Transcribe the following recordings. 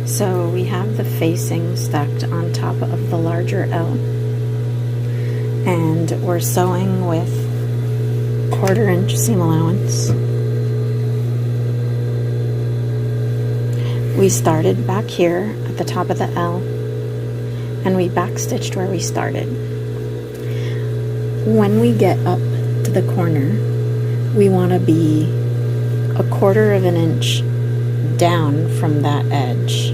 So we have the facing stacked on top of the larger L, and we're sewing with 1/4 inch seam allowance. We started back here at the top of the L, and we backstitched where we started. When we get up to the corner, we want to be 1/4 inch down from that edge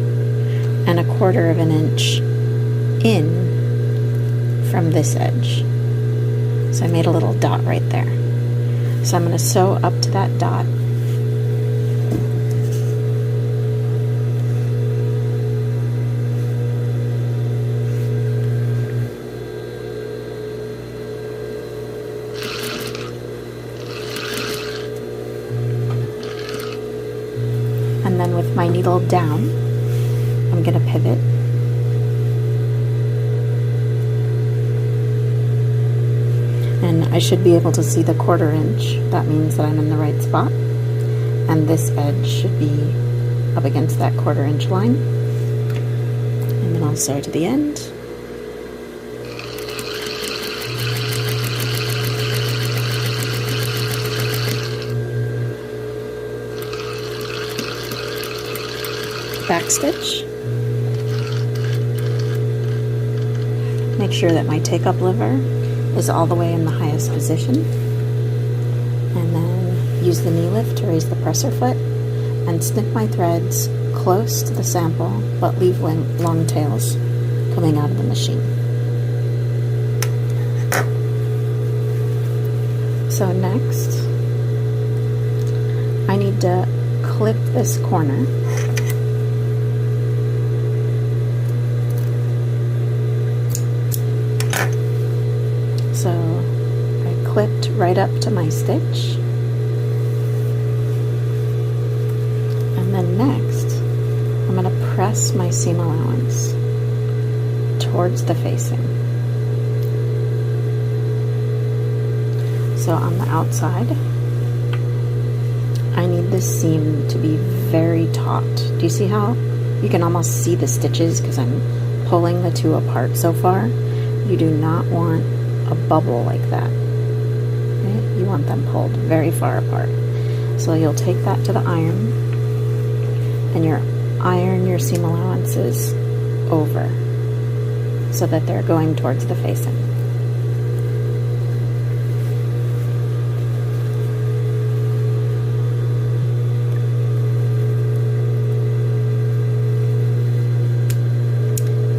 and 1/4 inch in from this edge. So I made a little dot right there. So I'm going to sew up to that dot. And then with my needle down, I'm going to pivot. And I should be able to see the 1/4 inch. That means that I'm in the right spot. And this edge should be up against that 1/4 inch line. And then I'll sew to the end. Backstitch. Make sure that my take-up lever is all the way in the highest position, and then use the knee lift to raise the presser foot and snip my threads close to the sample, but leave long tails coming out of the machine. So next, I need to clip this corner. So I clipped right up to my stitch. And then next, I'm going to press my seam allowance towards the facing. So on the outside, I need this seam to be very taut. Do you see how you can almost see the stitches because I'm pulling the two apart so far? You do not want a bubble like that. Okay? You want them pulled very far apart. So you'll take that to the iron, and you iron your seam allowances over so that they're going towards the facing.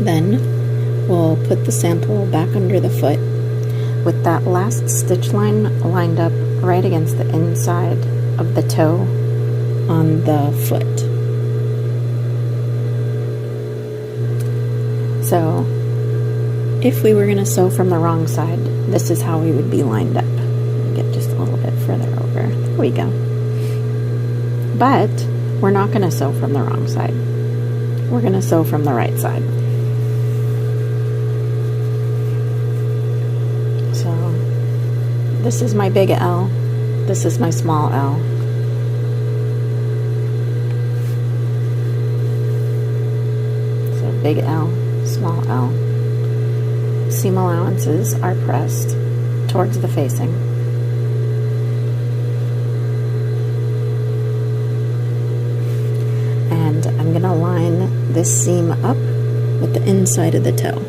Then we'll put the sample back under the foot with that last stitch line lined up right against the inside of the toe on the foot. So if we were going to sew from the wrong side, this is how we would be lined up. Get just a little bit further over. There we go. But we're not going to sew from the wrong side. We're going to sew from the right side. This is my big L, this is my small L. So big L, small L. Seam allowances are pressed towards the facing. And I'm going to line this seam up with the inside of the toe.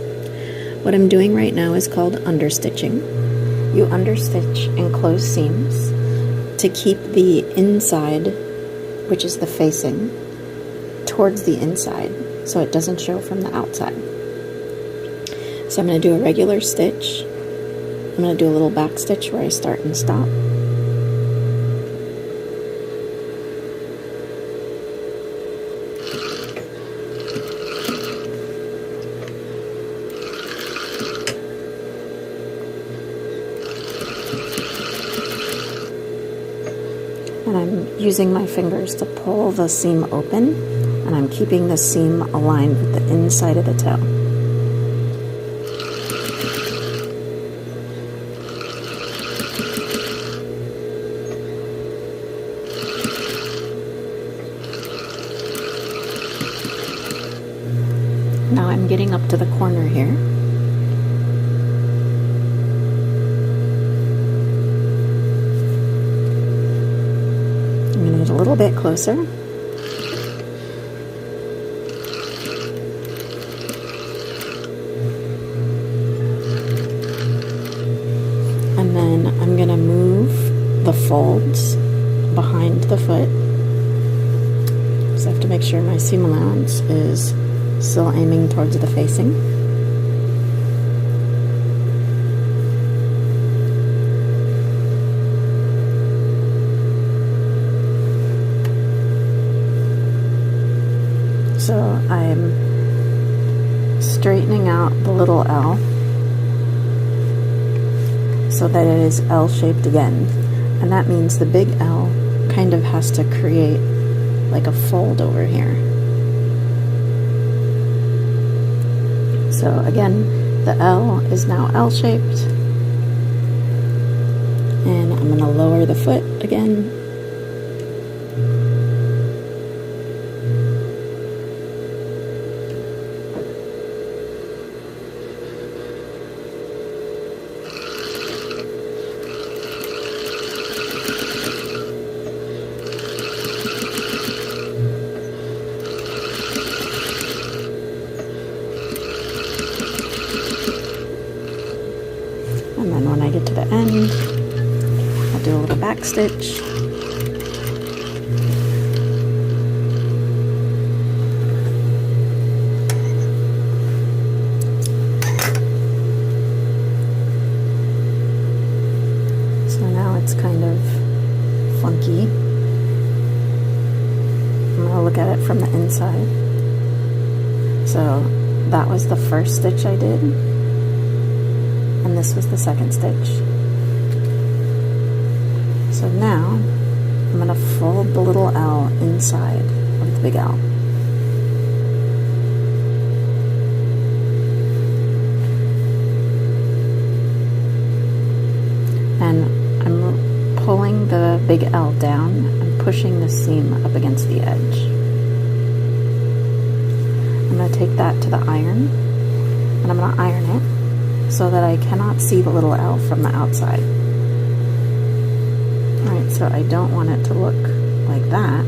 What I'm doing right now is called understitching. You understitch enclosed seams to keep the inside, which is the facing, towards the inside so it doesn't show from the outside. So I'm going to do a regular stitch. I'm going to do a little back stitch where I start and stop. And I'm using my fingers to pull the seam open, and I'm keeping the seam aligned with the inside of the toe. Now I'm getting up to the corner here. I'm going to get a little bit closer. And then I'm going to move the folds behind the foot. So I have to make sure my seam allowance is still aiming towards the facing. So I'm straightening out the little L so that it is L-shaped again. And that means the big L kind of has to create like a fold over here. So again, the L is now L-shaped. And I'm going to lower the foot again. And then when I get to the end, I'll do a little back stitch. So now it's kind of funky. I'm going to look at it from the inside. So that was the first stitch I did. And this was the second stitch. So now I'm going to fold the little L inside of the big L. And I'm pulling the big L down and pushing the seam up against the edge. I'm going to take that to the iron and I'm going to iron it so that I cannot see the little L from the outside. Alright, so I don't want it to look like that.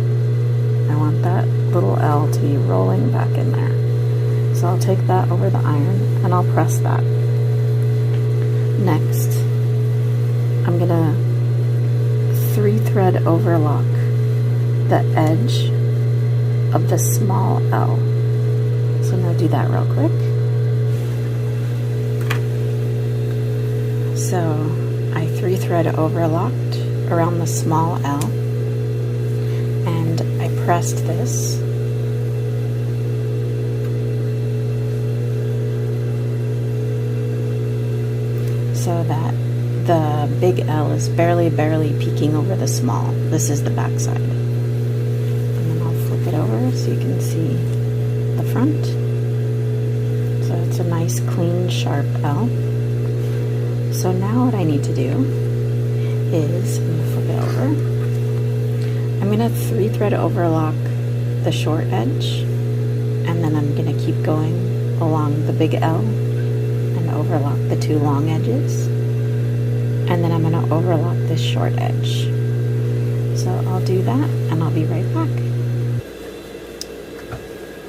I want that little L to be rolling back in there. So I'll take that over the iron and I'll press that. Next, I'm going to 3-thread overlock the edge of the small L. So I'm going to do that real quick. So I 3-thread overlocked around the small L and I pressed this so that the big L is barely peeking over the small. This is the back side. And then I'll flip it over so you can see the front. So it's a nice clean sharp L. So now what I need to do is, I'm going to flip it over, I'm going to 3-thread overlock the short edge, and then I'm going to keep going along the big L and overlock the 2 long edges, and then I'm going to overlock this short edge. So I'll do that and I'll be right back.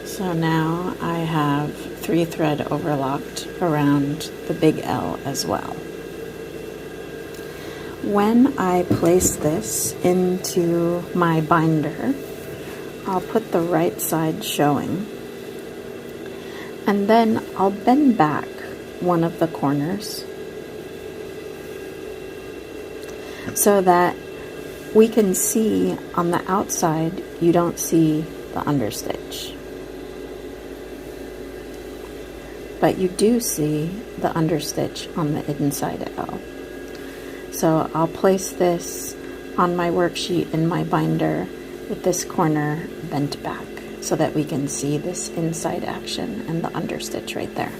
So now I have 3-thread overlocked around the big L as well. When I place this into my binder, I'll put the right side showing, and then I'll bend back one of the corners so that we can see on the outside, you don't see the understitch, but you do see the understitch on the inside L. So I'll place this on my worksheet in my binder with this corner bent back so that we can see this inside action and the understitch right there.